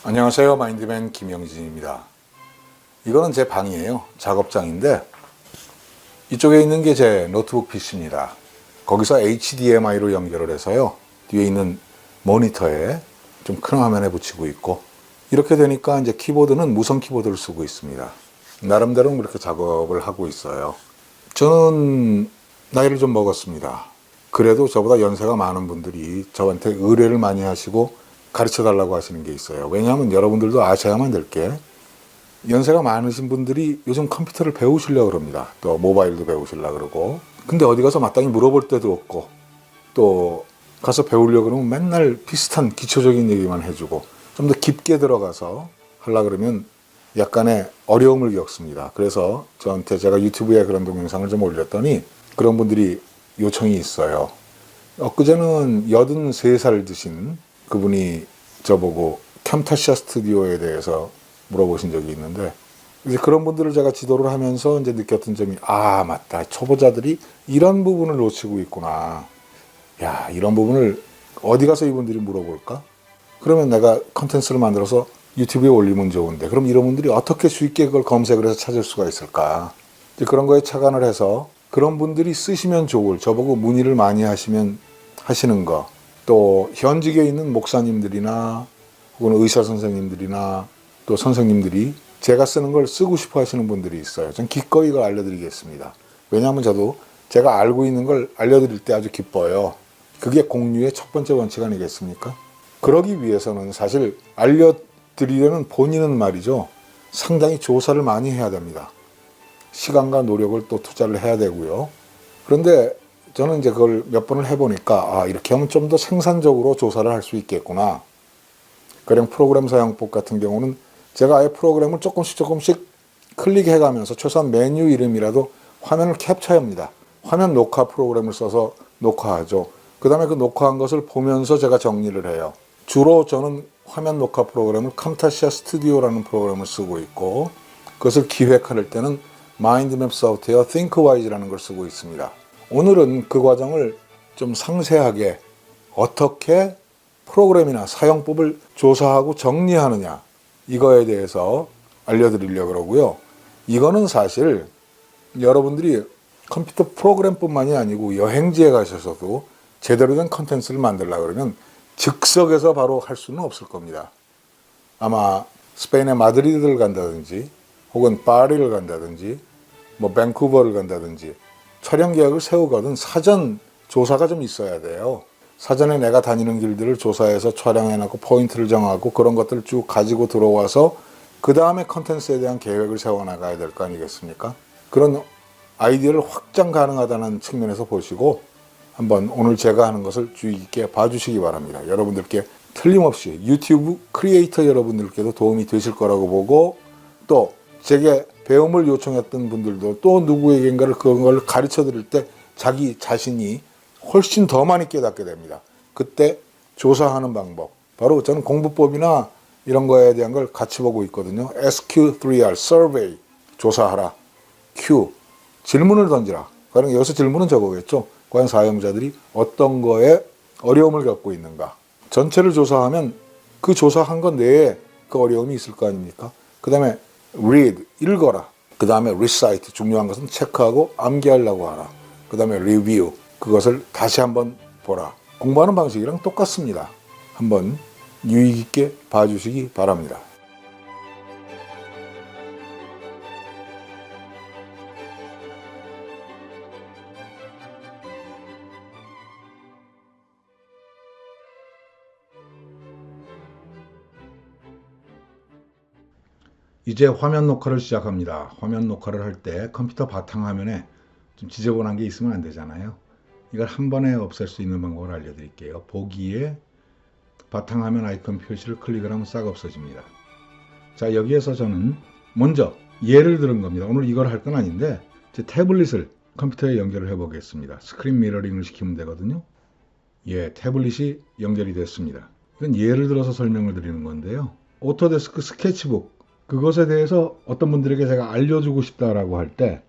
안녕하세요. 마인드맨 김영진입니다. 이거는 제 방이에요. 작업장인데 이쪽에 있는 게 제 노트북 PC입니다. 거기서 HDMI로 연결을 해서요. 뒤에 있는 모니터에 좀 큰 화면에 붙이고 있고 이렇게 되니까 이제 키보드는 무선 키보드를 쓰고 있습니다. 나름대로 그렇게 작업을 하고 있어요. 저는 나이를 좀 먹었습니다. 그래도 저보다 연세가 많은 분들이 저한테 의뢰를 많이 하시고 가르쳐 달라고 하시는 게 있어요. 왜냐하면 여러분들도 아셔야만 될 게 연세가 많으신 분들이 요즘 컴퓨터를 배우시려고 그럽니다. 또 모바일도 배우시려고 그러고. 근데 어디 가서 마땅히 물어볼 데도 없고 또 가서 배우려고 그러면 맨날 비슷한 기초적인 얘기만 해주고 좀 더 깊게 들어가서 하려고 그러면 약간의 어려움을 겪습니다. 그래서 저한테 제가 유튜브에 그런 동영상을 좀 올렸더니 그런 분들이 요청이 있어요. 엊그제는 83살 드신 그분이 저보고 캠타시아 스튜디오에 대해서 물어보신 적이 있는데 이제 그런 분들을 제가 지도를 하면서 이제 느꼈던 점이 맞다. 초보자들이 이런 부분을 놓치고 있구나. 야, 이런 부분을 어디 가서 이분들이 물어볼까? 그러면 내가 컨텐츠를 만들어서 유튜브에 올리면 좋은데 그럼 이런 분들이 어떻게 쉽게 그걸 검색을 해서 찾을 수가 있을까? 이제 그런 거에 착안을 해서 그런 분들이 쓰시면 좋을 저보고 문의를 많이 하시는 거 또 현직에 있는 목사님들이나 혹은 의사 선생님들이나 또 선생님들이 제가 쓰는 걸 쓰고 싶어 하시는 분들이 있어요. 전 기꺼이 이걸 알려드리겠습니다. 왜냐하면 저도 제가 알고 있는 걸 알려드릴 때 아주 기뻐요. 그게 공유의 첫 번째 원칙 아니겠습니까? 그러기 위해서는 사실 알려드리려는 본인은 말이죠. 상당히 조사를 많이 해야 됩니다. 시간과 노력을 또 투자를 해야 되고요. 그런데 저는 이제 그걸 몇 번을 해보니까 이렇게 하면 좀 더 생산적으로 조사를 할 수 있겠구나. 가령 프로그램 사용법 같은 경우는 제가 아예 프로그램을 조금씩 클릭해가면서 최소한 메뉴 이름이라도 화면을 캡처합니다. 화면 녹화 프로그램을 써서 녹화하죠. 그 다음에 그 녹화한 것을 보면서 제가 정리를 해요. 주로 저는 화면 녹화 프로그램을 camtasia 스튜디오라는 프로그램을 쓰고 있고 그것을 기획할 때는 마인드맵 소프트웨어 thinkwise라는 걸 쓰고 있습니다. 오늘은 그 과정을 좀 상세하게 어떻게 프로그램이나 사용법을 조사하고 정리하느냐 이거에 대해서 알려드리려고 그러고요. 이거는 사실 여러분들이 컴퓨터 프로그램뿐만이 아니고 여행지에 가셔서도 제대로 된 컨텐츠를 만들려고 그러면 즉석에서 바로 할 수는 없을 겁니다. 아마 스페인의 마드리드를 간다든지 혹은 파리를 간다든지 밴쿠버를 간다든지 촬영 계획을 세우거든 사전 조사가 좀 있어야 돼요. 사전에 내가 다니는 길들을 조사해서 촬영해놓고 포인트를 정하고 그런 것들을 쭉 가지고 들어와서 그 다음에 컨텐츠에 대한 계획을 세워나가야 될 거 아니겠습니까? 그런 아이디어를 확장 가능하다는 측면에서 보시고 한번 오늘 제가 하는 것을 주의 깊게 봐주시기 바랍니다. 여러분들께 틀림없이 유튜브 크리에이터 여러분들께도 도움이 되실 거라고 보고 또 제게 배움을 요청했던 분들도 또 누구에겐가를 그런 걸 가르쳐 드릴 때 자기 자신이 훨씬 더 많이 깨닫게 됩니다. 그때 조사하는 방법. 바로 저는 공부법이나 이런 거에 대한 걸 같이 보고 있거든요. SQ3R, Survey, 조사하라. Q, 질문을 던지라. 과연 여기서 질문은 저거겠죠. 과연 사용자들이 어떤 거에 어려움을 겪고 있는가. 전체를 조사하면 그 조사한 것 내에 그 어려움이 있을 거 아닙니까? 그 다음에 read, 읽어라. 그 다음에 recite, 중요한 것은 체크하고 암기하려고 하라. 그 다음에 review, 그것을 다시 한번 보라. 공부하는 방식이랑 똑같습니다. 한번 유의 깊게 봐주시기 바랍니다. 이제 화면 녹화를 시작합니다. 화면 녹화를 할 때 컴퓨터 바탕화면에 좀 지저분한 게 있으면 안 되잖아요. 이걸 한 번에 없앨 수 있는 방법을 알려드릴게요. 보기에 바탕화면 아이콘 표시를 클릭을 하면 싹 없어집니다. 자, 여기에서 저는 먼저 예를 들은 겁니다. 오늘 이걸 할 건 아닌데 제 태블릿을 컴퓨터에 연결을 해 보겠습니다. 스크린 미러링을 시키면 되거든요. 태블릿이 연결이 됐습니다. 이건 예를 들어서 설명을 드리는 건데요. 오토데스크 스케치북 그것에 대해서 어떤 분들에게 제가 알려주고 싶다라고 할 때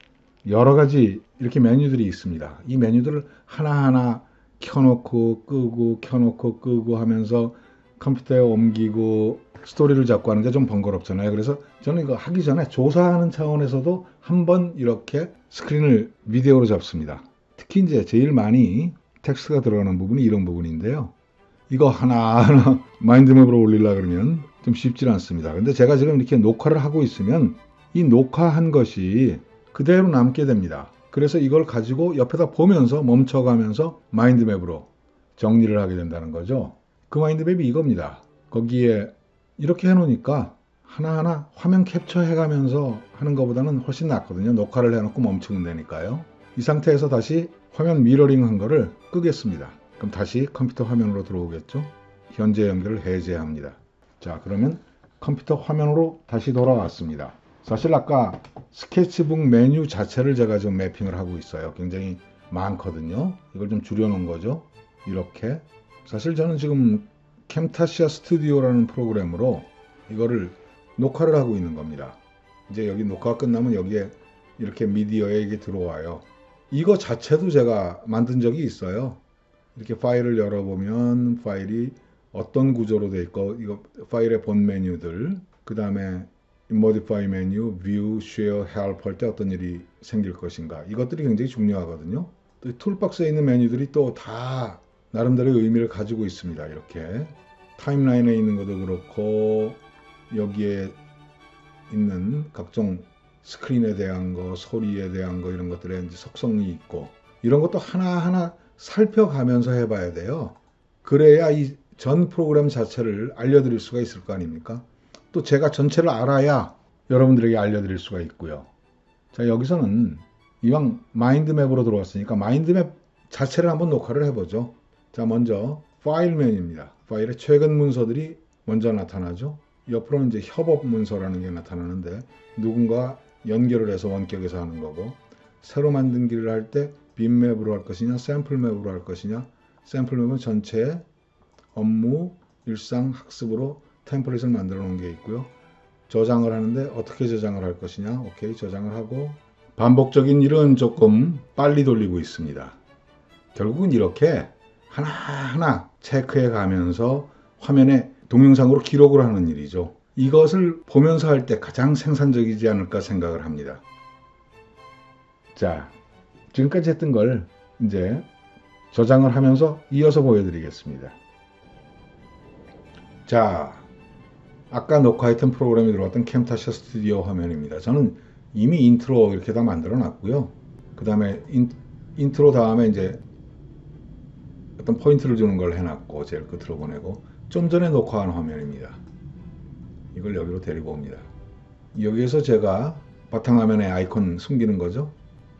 여러 가지 이렇게 메뉴들이 있습니다. 이 메뉴들을 하나하나 켜놓고 끄고 켜놓고 끄고 하면서 컴퓨터에 옮기고 스토리를 잡고 하는 게 좀 번거롭잖아요. 그래서 저는 이거 하기 전에 조사하는 차원에서도 한번 이렇게 스크린을 비디오로 잡습니다. 특히 이제 제일 많이 텍스트가 들어가는 부분이 이런 부분인데요. 이거 하나하나 마인드맵으로 올리려고 그러면 좀 쉽지 않습니다. 근데 제가 지금 이렇게 녹화를 하고 있으면 이 녹화한 것이 그대로 남게 됩니다. 그래서 이걸 가지고 옆에다 보면서 멈춰가면서 마인드맵으로 정리를 하게 된다는 거죠. 그 마인드맵이 이겁니다. 거기에 이렇게 해놓으니까 하나하나 화면 캡처해가면서 하는 것보다는 훨씬 낫거든요. 녹화를 해놓고 멈추면 되니까요. 이 상태에서 다시 화면 미러링 한 거를 끄겠습니다. 그럼 다시 컴퓨터 화면으로 들어오겠죠. 현재 연결을 해제합니다. 자, 그러면 컴퓨터 화면으로 다시 돌아왔습니다. 사실 아까 스케치북 메뉴 자체를 제가 좀 매핑을 하고 있어요. 굉장히 많거든요. 이걸 좀 줄여놓은 거죠. 이렇게. 사실 저는 지금 캠타시아 스튜디오라는 프로그램으로 이거를 녹화를 하고 있는 겁니다. 이제 여기 녹화가 끝나면 여기에 이렇게 미디어에 이게 들어와요. 이거 자체도 제가 만든 적이 있어요. 이렇게 파일을 열어보면 파일이 어떤 구조로 돼 있고, 이거 파일의 본 메뉴들, 그 다음에 Modify 메뉴, View, Share, Help 할 때 어떤 일이 생길 것인가, 이것들이 굉장히 중요하거든요. 또 툴박스에 있는 메뉴들이 또 다 나름대로의 의미를 가지고 있습니다. 이렇게 타임라인에 있는 것도 그렇고, 여기에 있는 각종 스크린에 대한 거, 소리에 대한 거, 이런 것들에 이제 속성이 있고, 이런 것도 하나하나 살펴가면서 해봐야 돼요. 그래야 이 전 프로그램 자체를 알려드릴 수가 있을 거 아닙니까? 또 제가 전체를 알아야 여러분들에게 알려드릴 수가 있고요. 자, 여기서는 이왕 마인드맵으로 들어왔으니까 마인드맵 자체를 한번 녹화를 해보죠. 자, 먼저 파일 메뉴입니다. 파일에 최근 문서들이 먼저 나타나죠. 옆으로는 이제 협업 문서라는 게 나타나는데, 누군가 연결을 해서 원격에서 하는 거고, 새로 만든기를 할 때 빈맵으로 할 것이냐 샘플맵으로 할 것이냐, 샘플맵은 전체 업무, 일상, 학습으로 템플릿을 만들어 놓은 게 있고요. 저장을 하는데 어떻게 저장을 할 것이냐, 오케이, 저장을 하고, 반복적인 일은 조금 빨리 돌리고 있습니다. 결국은 이렇게 하나하나 체크해 가면서 화면에 동영상으로 기록을 하는 일이죠. 이것을 보면서 할 때 가장 생산적이지 않을까 생각을 합니다. 자, 지금까지 했던 걸 이제 저장을 하면서 이어서 보여드리겠습니다. 자, 아까 녹화했던 프로그램이 들어왔던 캠타시아 스튜디오 화면입니다. 저는 이미 인트로 이렇게 다 만들어 놨고요. 그 다음에 인트로 다음에 이제 어떤 포인트를 주는 걸 해놨고, 제일 끝으로 보내고, 좀 전에 녹화한 화면입니다. 이걸 여기로 데리고 옵니다. 여기에서 제가 바탕화면에 아이콘 숨기는 거죠.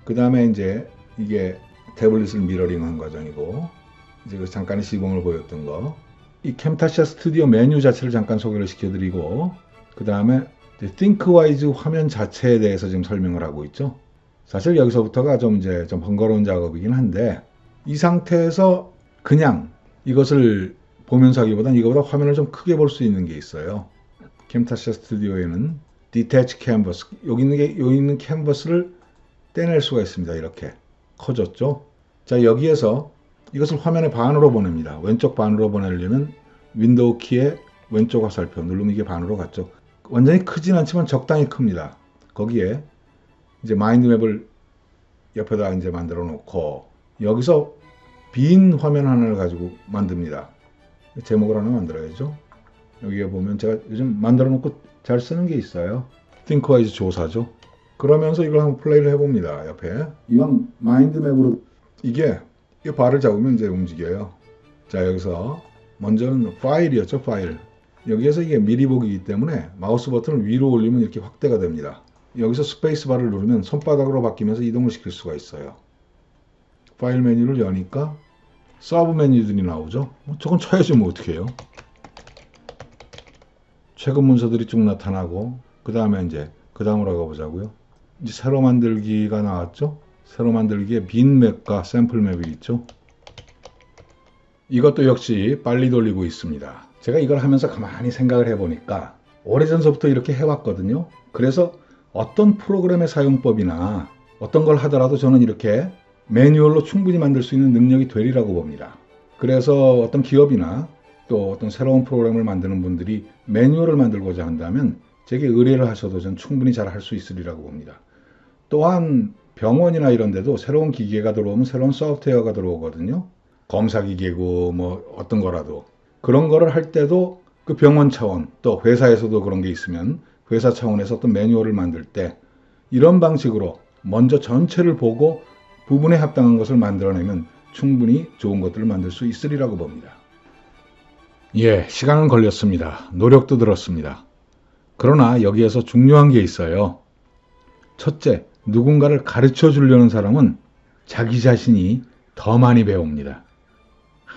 그 다음에 이제 이게 태블릿을 미러링 한 과정이고, 이제 잠깐의 시공을 보였던 거, 이 캠타시아 스튜디오 메뉴 자체를 잠깐 소개를 시켜드리고, 그 다음에 ThinkWise 화면 자체에 대해서 지금 설명을 하고 있죠. 사실 여기서부터가 좀 번거로운 작업이긴 한데, 이 상태에서 그냥 이것을 보면서 하기보다는 이거보다 화면을 좀 크게 볼 수 있는 게 있어요. 캠타시아 스튜디오에는 Detach Canvas, 여기 있는 캔버스를 떼낼 수가 있습니다. 이렇게 커졌죠. 자, 여기에서 이것을 화면의 반으로 보냅니다. 왼쪽 반으로 보내려면 윈도우 키의 왼쪽 화살표 누르면 이게 반으로 갔죠. 완전히 크진 않지만 적당히 큽니다. 거기에 이제 마인드맵을 옆에다 이제 만들어 놓고, 여기서 빈 화면 하나를 가지고 만듭니다. 제목을 하나 만들어야죠. 여기에 보면 제가 요즘 만들어 놓고 잘 쓰는 게 있어요. ThinkWise 조사죠. 그러면서 이걸 한번 플레이를 해봅니다. 옆에 이왕 마인드맵으로 이게 발을 잡으면 이제 움직여요. 자, 여기서 먼저는 파일이었죠. 파일. 여기에서 이게 미리 보기이기 때문에 마우스 버튼을 위로 올리면 이렇게 확대가 됩니다. 여기서 스페이스바를 누르면 손바닥으로 바뀌면서 이동을 시킬 수가 있어요. 파일 메뉴를 여니까 서브 메뉴들이 나오죠. 저건 쳐야지 뭐 어떻게 해요. 최근 문서들이 쭉 나타나고, 그 다음에 이제 그 다음으로 가보자고요. 이제 새로 만들기가 나왔죠. 새로 만들기에 빈 맵과 샘플 맵이 있죠. 이것도 역시 빨리 돌리고 있습니다. 제가 이걸 하면서 가만히 생각을 해보니까 오래전서부터 이렇게 해왔거든요. 그래서 어떤 프로그램의 사용법이나 어떤 걸 하더라도 저는 이렇게 매뉴얼로 충분히 만들 수 있는 능력이 되리라고 봅니다. 그래서 어떤 기업이나 또 어떤 새로운 프로그램을 만드는 분들이 매뉴얼을 만들고자 한다면 제게 의뢰를 하셔도 전 충분히 잘 할 수 있으리라고 봅니다. 또한 병원이나 이런 데도 새로운 기계가 들어오면 새로운 소프트웨어가 들어오거든요. 검사기계고 뭐 어떤 거라도. 그런 거를 할 때도 그 병원 차원, 또 회사에서도 그런 게 있으면 회사 차원에서 어떤 매뉴얼을 만들 때 이런 방식으로 먼저 전체를 보고 부분에 합당한 것을 만들어내면 충분히 좋은 것들을 만들 수 있으리라고 봅니다. 예, 시간은 걸렸습니다. 노력도 들었습니다. 그러나 여기에서 중요한 게 있어요. 첫째, 누군가를 가르쳐 주려는 사람은 자기 자신이 더 많이 배웁니다.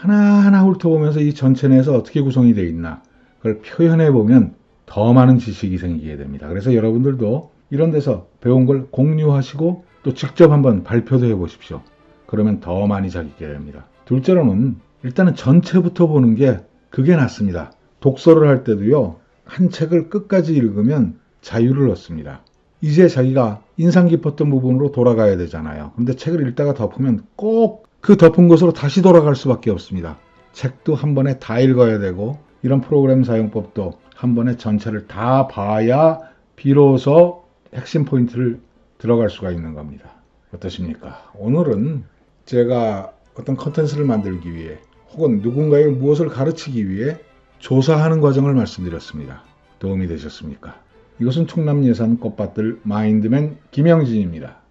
하나하나 훑어보면서 이 전체 내에서 어떻게 구성이 되어 있나 그걸 표현해 보면 더 많은 지식이 생기게 됩니다. 그래서 여러분들도 이런 데서 배운 걸 공유하시고 또 직접 한번 발표도 해보십시오. 그러면 더 많이 자기게 됩니다. 둘째로는 일단은 전체부터 보는 게 그게 낫습니다. 독서를 할 때도요. 한 책을 끝까지 읽으면 자유를 얻습니다. 이제 자기가 인상 깊었던 부분으로 돌아가야 되잖아요. 근데 책을 읽다가 덮으면 꼭 그 덮은 곳으로 다시 돌아갈 수밖에 없습니다. 책도 한 번에 다 읽어야 되고 이런 프로그램 사용법도 한 번에 전체를 다 봐야 비로소 핵심 포인트를 들어갈 수가 있는 겁니다. 어떠십니까? 오늘은 제가 어떤 컨텐츠를 만들기 위해 혹은 누군가에게 무엇을 가르치기 위해 조사하는 과정을 말씀드렸습니다. 도움이 되셨습니까? 이것은 충남 예산 꽃밭들 마인드맨 김영진입니다.